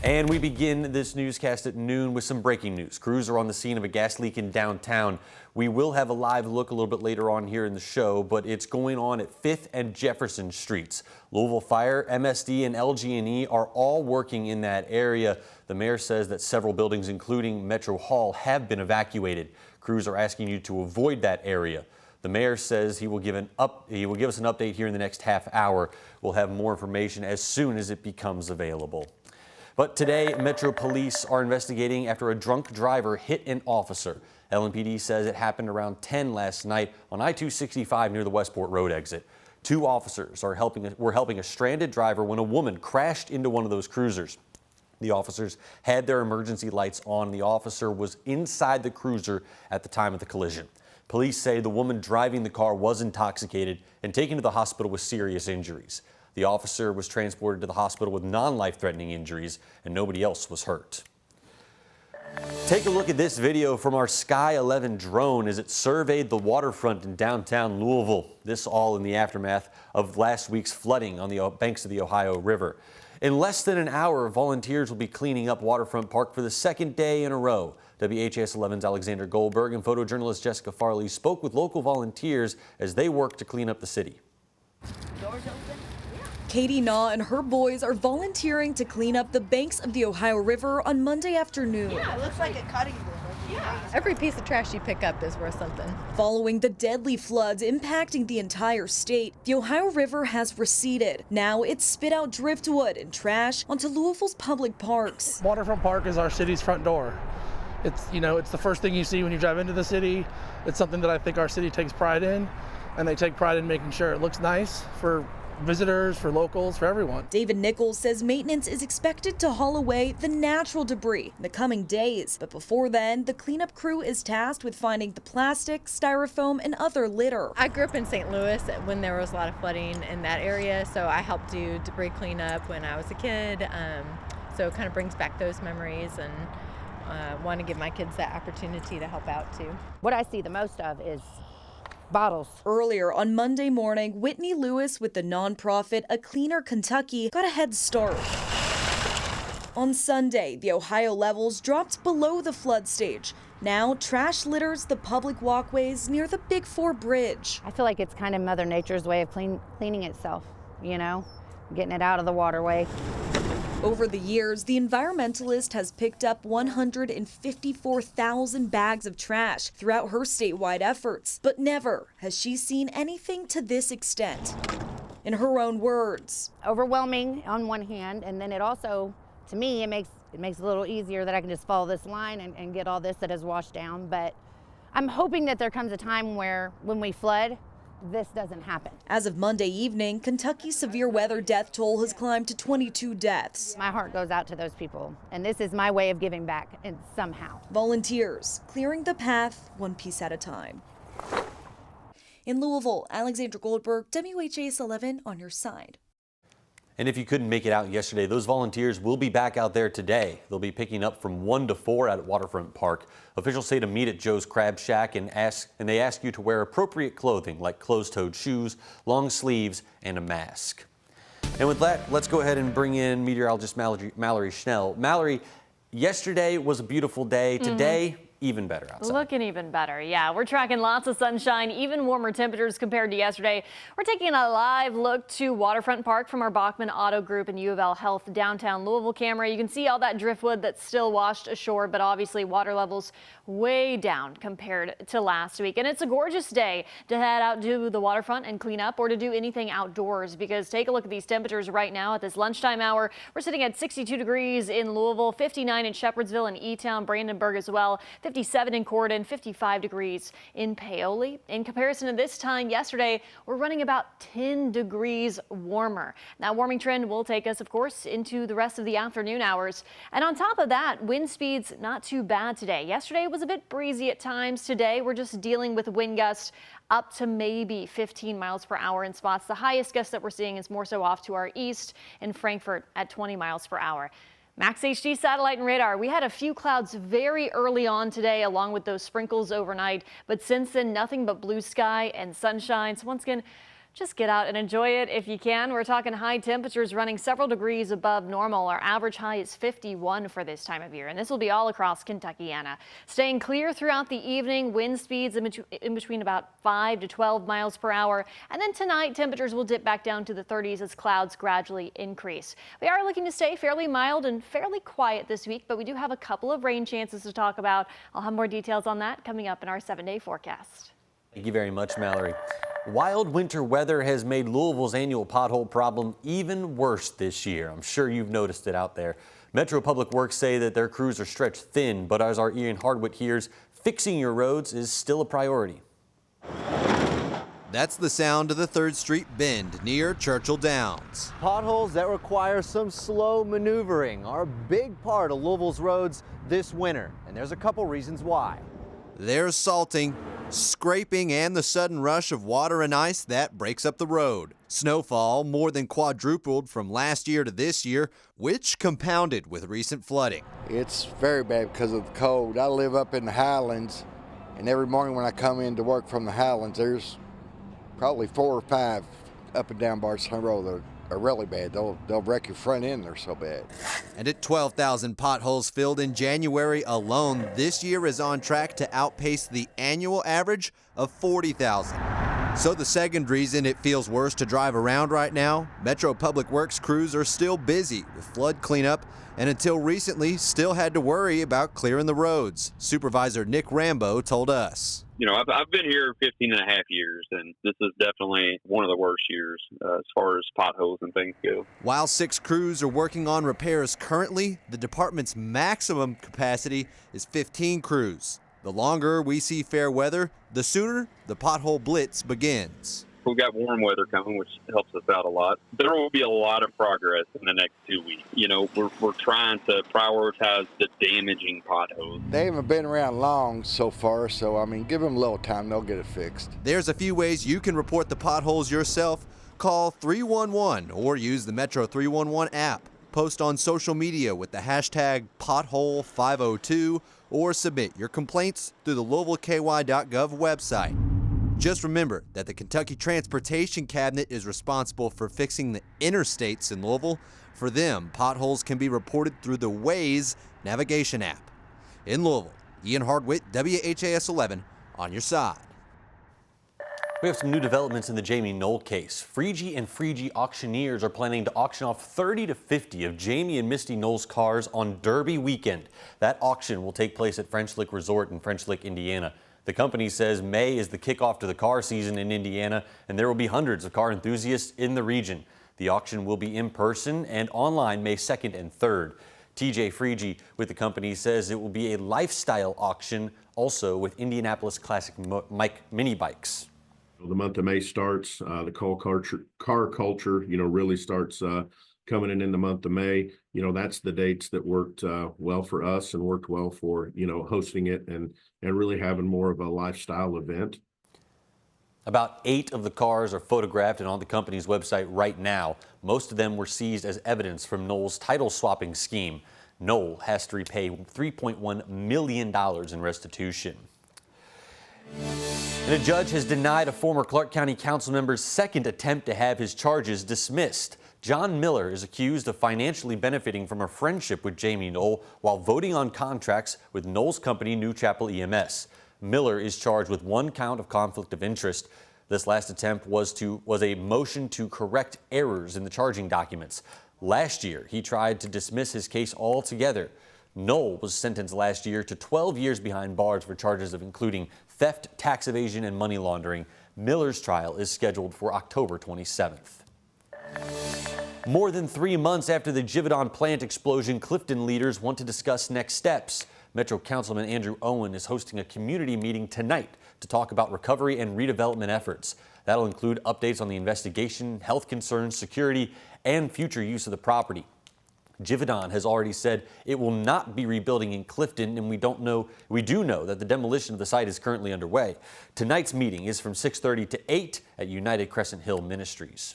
And we begin this newscast at noon with some breaking news. Crews are on the scene of a gas leak in downtown. We will have a live look a little bit later on here in the show, but it's going on at 5th and Jefferson Streets. Louisville Fire, MSD, and LG&E are all working in that area. The mayor says that several buildings, including Metro Hall, have been evacuated. Crews are asking you to avoid that area. The mayor says he will give us an update here in the next half hour. We'll have more information as soon as it becomes available. But today, Metro Police are investigating after a drunk driver hit an officer. LMPD says it happened around 10 last night on I-265 near the Westport Road exit. Two officers were helping a stranded driver when a woman crashed into one of those cruisers. The officers had their emergency lights on. The officer was inside the cruiser at the time of the collision. Police say the woman driving the car was intoxicated and taken to the hospital with serious injuries. The officer was transported to the hospital with non-life-threatening injuries, and nobody else was hurt. Take a look at this video from our WHAS11 drone as it surveyed the waterfront in downtown Louisville. This all in the aftermath of last week's flooding on the banks of the Ohio River. In less than an hour, volunteers will be cleaning up Waterfront Park for the second day in a row. WHAS11's Alexander Goldberg and photojournalist Jessica Farley spoke with local volunteers as they work to clean up the city. Doors open? Katie Naw and her boys are volunteering to clean up the banks of the Ohio River on Monday afternoon. Yeah, it looks like a cutting board. Yeah. Every piece of trash you pick up is worth something. Following the deadly floods impacting the entire state, the Ohio River has receded. Now it's spit out driftwood and trash onto Louisville's public parks. Waterfront Park is our city's front door. It's the first thing you see when you drive into the city. It's something that I think our city takes pride in, and they take pride in making sure it looks nice for visitors, for locals, for everyone. David Nichols says maintenance is expected to haul away the natural debris in the coming days. But before then, the cleanup crew is tasked with finding the plastic, styrofoam, and other litter. I grew up in St. Louis when there was a lot of flooding in that area, so I helped do debris cleanup when I was a kid. So it kind of brings back those memories, and want to give my kids that opportunity to help out too. What I see the most of is bottles. Earlier on Monday morning, Whitney Lewis with the nonprofit A Cleaner Kentucky got a head start. On Sunday, the Ohio levels dropped below the flood stage. Now, trash litters the public walkways near the Big 4 bridge. I feel like it's kind of Mother Nature's way of cleaning itself, getting it out of the waterway. Over the years, the environmentalist has picked up 154,000 bags of trash throughout her statewide efforts, but never has she seen anything to this extent. In her own words, overwhelming on one hand, and then it also, to me, it makes it a little easier that I can just follow this line and get all this that has washed down. But I'm hoping that there comes a time where when we flood, this doesn't happen. As of Monday evening, Kentucky's severe weather death toll has climbed to 22 deaths. My heart goes out to those people, and this is my way of giving back somehow. Volunteers clearing the path one piece at a time. In Louisville, Alexander Goldberg, WHAS11 on your side. And if you couldn't make it out yesterday, those volunteers will be back out there today. They'll be picking up from 1 to 4 at Waterfront Park. Officials say to meet at Joe's Crab Shack and they ask you to wear appropriate clothing like closed-toed shoes, long sleeves, and a mask. And with that, let's go ahead and bring in meteorologist Mallory Schnell. Mallory, yesterday was a beautiful day. Today, even better outside. Looking even better. Yeah, we're tracking lots of sunshine, even warmer temperatures compared to yesterday. We're taking a live look to Waterfront Park from our Bachman Auto Group and U of L Health downtown Louisville camera. You can see all that driftwood that's still washed ashore, but obviously water levels way down compared to last week. And it's a gorgeous day to head out to the waterfront and clean up or to do anything outdoors, because take a look at these temperatures right now at this lunchtime hour. We're sitting at 62 degrees in Louisville, 59 in Shepherdsville and E-Town, Brandenburg as well, 57 in Corydon, 55 degrees in Paoli. In comparison to this time yesterday, we're running about 10 degrees warmer. That warming trend will take us, of course, into the rest of the afternoon hours. And on top of that, wind speeds not too bad today. Yesterday was a bit breezy at times. Today, we're just dealing with wind gusts up to maybe 15 miles per hour in spots. The highest gust that we're seeing is more so off to our east in Frankfort at 20 miles per hour. Max HD satellite and radar. We had a few clouds very early on today, along with those sprinkles overnight. But since then, nothing but blue sky and sunshine. So once again, Just get out and enjoy it if you can. We're talking high temperatures running several degrees above normal. Our average high is 51 for this time of year, and this will be all across Kentuckiana. Staying clear throughout the evening, wind speeds in between about 5 to 12 miles per hour. And then tonight, temperatures will dip back down to the 30s as clouds gradually increase. We are looking to stay fairly mild and fairly quiet this week, but we do have a couple of rain chances to talk about. I'll have more details on that coming up in our 7-day forecast. Thank you very much, Mallory. Wild winter weather has made Louisville's annual pothole problem even worse this year. I'm sure you've noticed it out there. Metro Public Works say that their crews are stretched thin, but as our Ian Hardwick hears, fixing your roads is still a priority. That's the sound of the 3rd Street bend near Churchill Downs. Potholes that require some slow maneuvering are a big part of Louisville's roads this winter, and there's a couple reasons why. There's salting, scraping, and the sudden rush of water and ice that breaks up the road. Snowfall more than quadrupled from last year to this year, which compounded with recent flooding. It's very bad because of the cold. I live up in the Highlands, and every morning when I come in to work from the Highlands, there's probably 4 or 5 up and down Barstow Road that are really bad. They'll wreck your front end, they're so bad. And at 12,000 potholes filled in January alone, this year is on track to outpace the annual average of 40,000. So the second reason it feels worse to drive around right now, Metro Public Works crews are still busy with flood cleanup and until recently still had to worry about clearing the roads. Supervisor Nick Rambo told us. You know, I've been here 15 and a half years, and this is definitely one of the worst years as far as potholes and things go. While 6 crews are working on repairs currently, the department's maximum capacity is 15 crews. The longer we see fair weather, the sooner the pothole blitz begins. We've got warm weather coming, which helps us out a lot. There will be a lot of progress in the next 2 weeks. You know, we're trying to prioritize the damaging potholes. They haven't been around long so far, so I mean, give them a little time, they'll get it fixed. There's a few ways you can report the potholes yourself. Call 311 or use the Metro 311 app. Post on social media with the hashtag pothole502 or submit your complaints through the LouisvilleKY.gov website. Just remember that the Kentucky Transportation Cabinet is responsible for fixing the interstates in Louisville. For them, potholes can be reported through the WHAS navigation app. In Louisville, Ian Hardwick, WHAS11, on your side. We have some new developments in the Jamey Noel case. Freegee and Freegee auctioneers are planning to auction off 30 to 50 of Jamey and Misty Noel's cars on Derby weekend. That auction will take place at French Lick Resort in French Lick, Indiana. The company says May is the kickoff to the car season in Indiana, and there will be hundreds of car enthusiasts in the region. The auction will be in person and online May 2nd and 3rd. TJ Freegee with the company says it will be a lifestyle auction, also with Indianapolis Classic mini bikes. The month of May starts, the car culture, really starts coming in the month of May. That's the dates that worked well for us and worked well for, hosting it and really having more of a lifestyle event. About 8 of the cars are photographed and on the company's website right now. Most of them were seized as evidence from Noel's title swapping scheme. Noel has to repay $3.1 million in restitution. And a judge has denied a former Clark County council member's second attempt to have his charges dismissed. John Miller is accused of financially benefiting from a friendship with Jamey Noel while voting on contracts with Noel's company, New Chapel EMS. Miller is charged with 1 count of conflict of interest. This last attempt was a motion to correct errors in the charging documents. Last year, he tried to dismiss his case altogether. Noel was sentenced last year to 12 years behind bars for charges of including theft, tax evasion, and money laundering. Miller's trial is scheduled for October 27th. More than 3 months after the Givaudan plant explosion, Clifton leaders want to discuss next steps. Metro Councilman Andrew Owen is hosting a community meeting tonight to talk about recovery and redevelopment efforts. That'll include updates on the investigation, health concerns, security, and future use of the property. Givaudan has already said it will not be rebuilding in Clifton, and we do know that the demolition of the site is currently underway. Tonight's meeting is from 6:30 to 8 at United Crescent Hill Ministries.